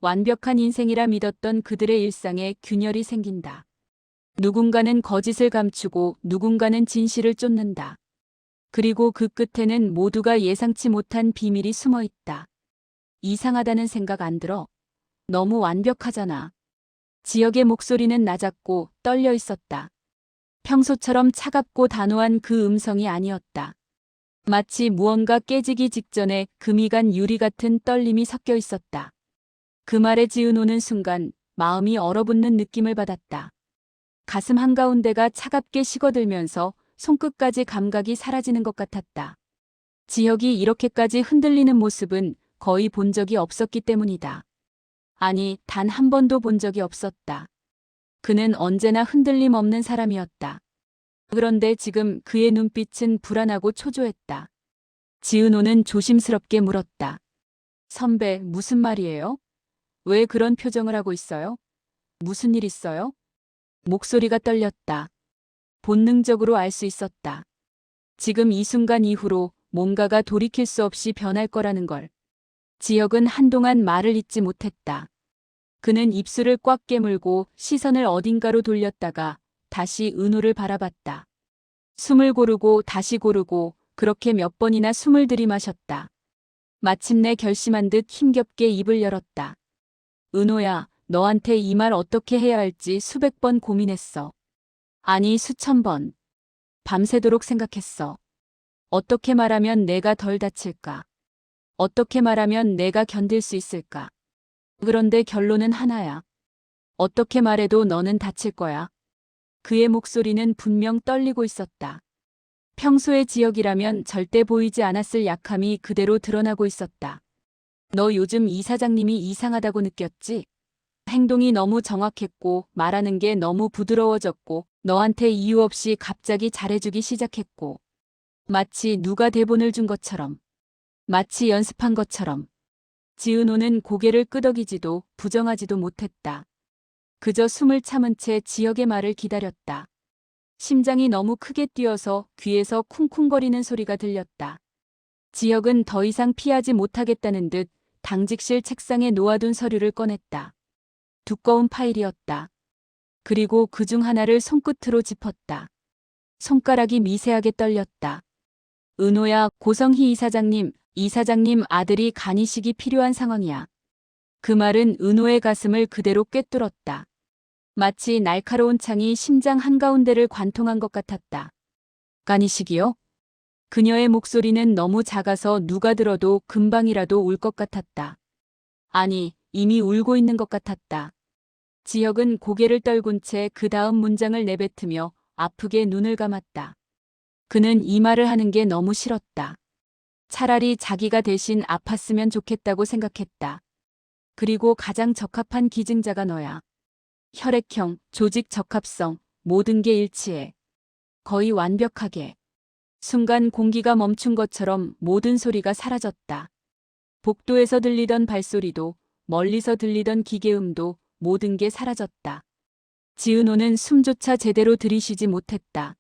완벽한 인생이라 믿었던 그들의 일상에 균열이 생긴다. 누군가는 거짓을 감추고 누군가는 진실을 쫓는다. 그리고 그 끝에는 모두가 예상치 못한 비밀이 숨어 있다. 이상하다는 생각 안 들어? 너무 완벽하잖아. 지역의 목소리는 낮았고 떨려 있었다. 평소처럼 차갑고 단호한 그 음성이 아니었다. 마치 무언가 깨지기 직전에 금이 간 유리 같은 떨림이 섞여 있었다. 그 말에 지은호는 순간 마음이 얼어붙는 느낌을 받았다. 가슴 한가운데가 차갑게 식어들면서 손끝까지 감각이 사라지는 것 같았다. 지혁이 이렇게까지 흔들리는 모습은 거의 본 적이 없었기 때문이다. 아니, 단 한 번도 본 적이 없었다. 그는 언제나 흔들림 없는 사람이었다. 그런데 지금 그의 눈빛은 불안하고 초조했다. 지은호는 조심스럽게 물었다. 선배, 무슨 말이에요? 왜 그런 표정을 하고 있어요? 무슨 일 있어요? 목소리가 떨렸다. 본능적으로 알 수 있었다. 지금 이 순간 이후로 뭔가가 돌이킬 수 없이 변할 거라는 걸. 지혁은 한동안 말을 잇지 못했다. 그는 입술을 꽉 깨물고 시선을 어딘가로 돌렸다가 다시 은호를 바라봤다. 숨을 고르고 다시 고르고 그렇게 몇 번이나 숨을 들이마셨다. 마침내 결심한 듯 힘겹게 입을 열었다. 은호야, 너한테 이 말 어떻게 해야 할지 수백 번 고민했어. 아니, 수천 번. 밤새도록 생각했어. 어떻게 말하면 내가 덜 다칠까? 어떻게 말하면 내가 견딜 수 있을까? 그런데 결론은 하나야. 어떻게 말해도 너는 다칠 거야. 그의 목소리는 분명 떨리고 있었다. 평소의 지역이라면 절대 보이지 않았을 약함이 그대로 드러나고 있었다. 너 요즘 이 사장님이 이상하다고 느꼈지? 행동이 너무 정확했고 말하는 게 너무 부드러워졌고 너한테 이유 없이 갑자기 잘해주기 시작했고 마치 누가 대본을 준 것처럼 마치 연습한 것처럼 지은호는 고개를 끄덕이지도 부정하지도 못했다. 그저 숨을 참은 채 지역의 말을 기다렸다. 심장이 너무 크게 뛰어서 귀에서 쿵쿵거리는 소리가 들렸다. 지역은 더 이상 피하지 못하겠다는 듯 당직실 책상에 놓아둔 서류를 꺼냈다. 두꺼운 파일이었다. 그리고 그중 하나를 손끝으로 짚었다. 손가락이 미세하게 떨렸다. 은호야, 고성희 이사장님 아들이 간이식이 필요한 상황이야. 그 말은 은호의 가슴을 그대로 꿰뚫었다. 마치 날카로운 창이 심장 한가운데를 관통한 것 같았다. 간이식이요? 그녀의 목소리는 너무 작아서 누가 들어도 금방이라도 울 것 같았다. 아니, 이미 울고 있는 것 같았다. 지혁은 고개를 떨군 채 그 다음 문장을 내뱉으며 아프게 눈을 감았다. 그는 이 말을 하는 게 너무 싫었다. 차라리 자기가 대신 아팠으면 좋겠다고 생각했다. 그리고 가장 적합한 기증자가 너야. 혈액형, 조직 적합성, 모든 게 일치해. 거의 완벽하게. 순간 공기가 멈춘 것처럼 모든 소리가 사라졌다. 복도에서 들리던 발소리도, 멀리서 들리던 기계음도 모든 게 사라졌다. 지은호는 숨조차 제대로 들이쉬지 못했다.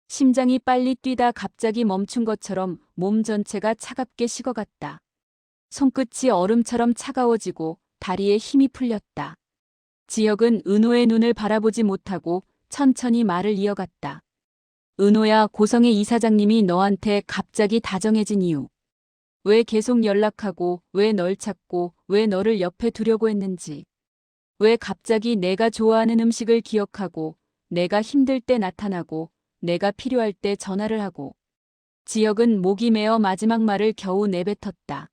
심장이 빨리 뛰다 갑자기 멈춘 것처럼 몸 전체가 차갑게 식어갔다. 손끝이 얼음처럼 차가워지고 다리에 힘이 풀렸다. 지혁은 은호의 눈을 바라보지 못하고 천천히 말을 이어갔다. 은호야, 고성의 이사장님이 너한테 갑자기 다정해진 이유. 왜 계속 연락하고, 왜 널 찾고, 왜 너를 옆에 두려고 했는지. 왜 갑자기 내가 좋아하는 음식을 기억하고, 내가 힘들 때 나타나고, 내가 필요할 때 전화를 하고. 지혁은 목이 메어 마지막 말을 겨우 내뱉었다.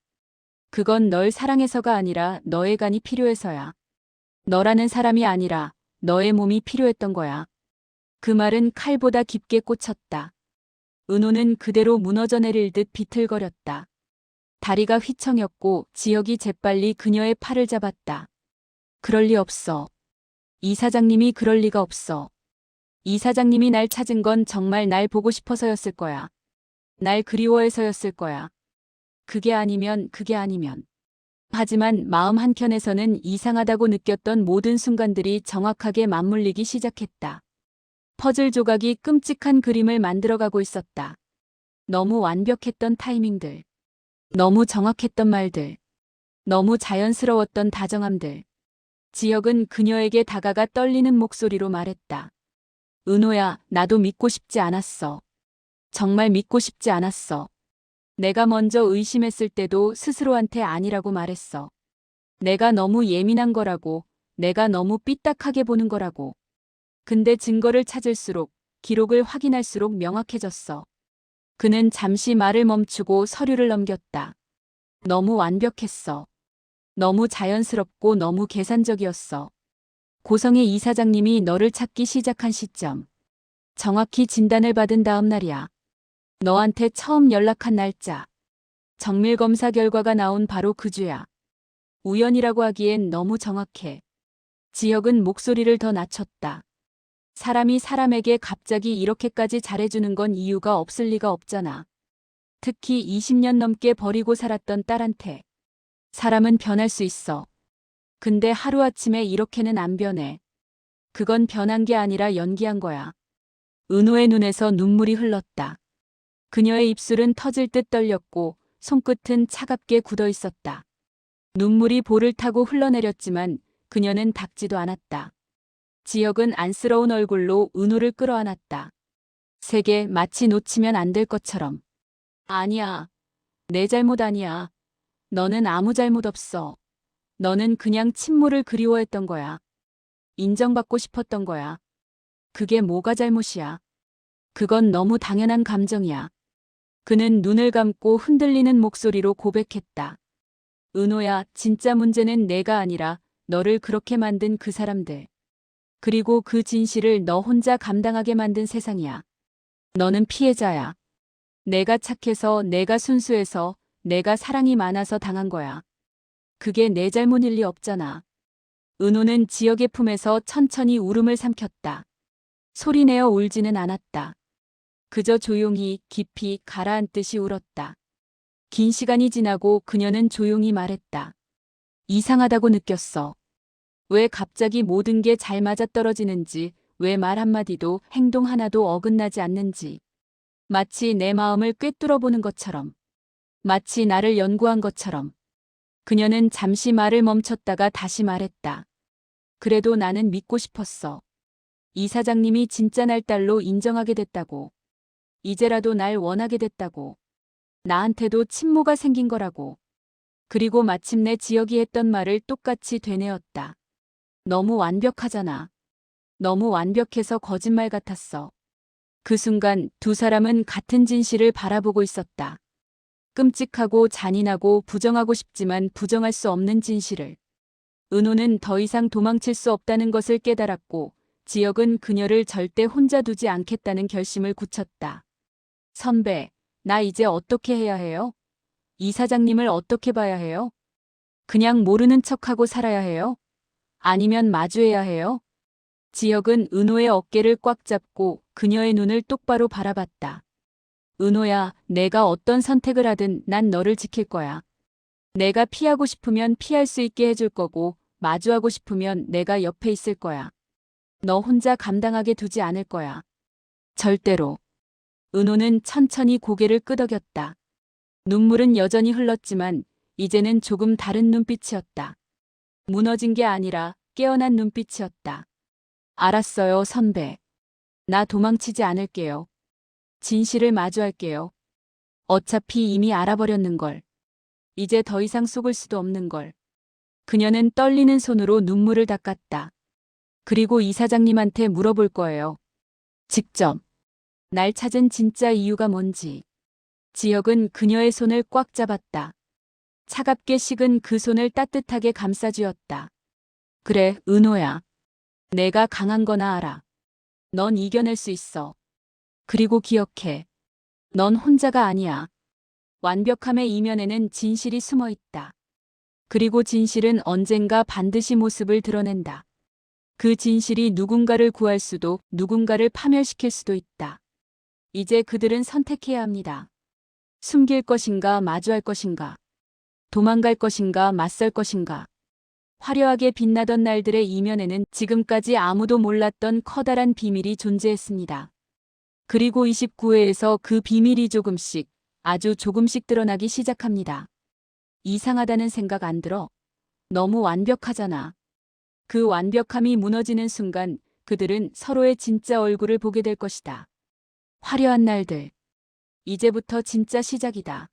그건 널 사랑해서가 아니라 너의 간이 필요해서야. 너라는 사람이 아니라 너의 몸이 필요했던 거야. 그 말은 칼보다 깊게 꽂혔다. 은호는 그대로 무너져 내릴 듯 비틀거렸다. 다리가 휘청였고 지혁이 재빨리 그녀의 팔을 잡았다. 그럴 리 없어. 이 사장님이 그럴 리가 없어. 이 사장님이 날 찾은 건 정말 날 보고 싶어서였을 거야. 날 그리워해서였을 거야. 그게 아니면. 하지만 마음 한켠에서는 이상하다고 느꼈던 모든 순간들이 정확하게 맞물리기 시작했다. 퍼즐 조각이 끔찍한 그림을 만들어가고 있었다. 너무 완벽했던 타이밍들. 너무 정확했던 말들. 너무 자연스러웠던 다정함들. 지혁은 그녀에게 다가가 떨리는 목소리로 말했다. 은호야, 나도 믿고 싶지 않았어. 정말 믿고 싶지 않았어. 내가 먼저 의심했을 때도 스스로한테 아니라고 말했어. 내가 너무 예민한 거라고, 내가 너무 삐딱하게 보는 거라고. 근데 증거를 찾을수록, 기록을 확인할수록 명확해졌어. 그는 잠시 말을 멈추고 서류를 넘겼다. 너무 완벽했어. 너무 자연스럽고 너무 계산적이었어. 고성의 이사장님이 너를 찾기 시작한 시점. 정확히 진단을 받은 다음 날이야. 너한테 처음 연락한 날짜. 정밀검사 결과가 나온 바로 그 주야. 우연이라고 하기엔 너무 정확해. 지혁은 목소리를 더 낮췄다. 사람이 사람에게 갑자기 이렇게까지 잘해주는 건 이유가 없을 리가 없잖아. 특히 20년 넘게 버리고 살았던 딸한테. 사람은 변할 수 있어. 근데 하루아침에 이렇게는 안 변해. 그건 변한 게 아니라 연기한 거야. 은호의 눈에서 눈물이 흘렀다. 그녀의 입술은 터질 듯 떨렸고 손끝은 차갑게 굳어 있었다. 눈물이 볼을 타고 흘러내렸지만 그녀는 닦지도 않았다. 지혁은 안쓰러운 얼굴로 은호를 끌어안았다. 세게 마치 놓치면 안 될 것처럼. 아니야. 내 잘못 아니야. 너는 아무 잘못 없어. 너는 그냥 친모를 그리워했던 거야. 인정받고 싶었던 거야. 그게 뭐가 잘못이야. 그건 너무 당연한 감정이야. 그는 눈을 감고 흔들리는 목소리로 고백했다. 은호야, 진짜 문제는 내가 아니라 너를 그렇게 만든 그 사람들. 그리고 그 진실을 너 혼자 감당하게 만든 세상이야. 너는 피해자야. 내가 착해서, 내가 순수해서, 내가 사랑이 많아서 당한 거야. 그게 내 잘못일 리 없잖아. 은호는 지혁의 품에서 천천히 울음을 삼켰다. 소리내어 울지는 않았다. 그저 조용히 깊이 가라앉듯이 울었다. 긴 시간이 지나고 그녀는 조용히 말했다. 이상하다고 느꼈어. 왜 갑자기 모든 게 잘 맞아떨어지는지, 왜 말 한마디도 행동 하나도 어긋나지 않는지. 마치 내 마음을 꿰뚫어보는 것처럼. 마치 나를 연구한 것처럼. 그녀는 잠시 말을 멈췄다가 다시 말했다. 그래도 나는 믿고 싶었어. 이 사장님이 진짜 날 딸로 인정하게 됐다고. 이제라도 날 원하게 됐다고. 나한테도 친모가 생긴 거라고. 그리고 마침내 지혁이 했던 말을 똑같이 되뇌었다. 너무 완벽하잖아. 너무 완벽해서 거짓말 같았어. 그 순간 두 사람은 같은 진실을 바라보고 있었다. 끔찍하고 잔인하고 부정하고 싶지만 부정할 수 없는 진실을. 은호는 더 이상 도망칠 수 없다는 것을 깨달았고 지혁은 그녀를 절대 혼자 두지 않겠다는 결심을 굳혔다. 선배, 나 이제 어떻게 해야 해요? 이 사장님을 어떻게 봐야 해요? 그냥 모르는 척하고 살아야 해요? 아니면 마주해야 해요? 지혁은 은호의 어깨를 꽉 잡고 그녀의 눈을 똑바로 바라봤다. 은호야, 내가 어떤 선택을 하든 난 너를 지킬 거야. 내가 피하고 싶으면 피할 수 있게 해줄 거고 마주하고 싶으면 내가 옆에 있을 거야. 너 혼자 감당하게 두지 않을 거야. 절대로. 은호는 천천히 고개를 끄덕였다. 눈물은 여전히 흘렀지만 이제는 조금 다른 눈빛이었다. 무너진 게 아니라 깨어난 눈빛이었다. 알았어요, 선배. 나 도망치지 않을게요. 진실을 마주할게요. 어차피 이미 알아버렸는걸. 이제 더 이상 속을 수도 없는걸. 그녀는 떨리는 손으로 눈물을 닦았다. 그리고 이 사장님한테 물어볼 거예요. 직접. 날 찾은 진짜 이유가 뭔지. 지혁은 그녀의 손을 꽉 잡았다. 차갑게 식은 그 손을 따뜻하게 감싸주었다. 그래, 은호야. 내가 강한 거나 알아. 넌 이겨낼 수 있어. 그리고 기억해. 넌 혼자가 아니야. 완벽함의 이면에는 진실이 숨어 있다. 그리고 진실은 언젠가 반드시 모습을 드러낸다. 그 진실이 누군가를 구할 수도 누군가를 파멸시킬 수도 있다. 이제 그들은 선택해야 합니다. 숨길 것인가 마주할 것인가. 도망갈 것인가 맞설 것인가. 화려하게 빛나던 날들의 이면에는 지금까지 아무도 몰랐던 커다란 비밀이 존재했습니다. 그리고 29회에서 그 비밀이 조금씩, 아주 조금씩 드러나기 시작합니다. 이상하다는 생각 안 들어? 너무 완벽하잖아. 그 완벽함이 무너지는 순간 그들은 서로의 진짜 얼굴을 보게 될 것이다. 화려한 날들. 이제부터 진짜 시작이다.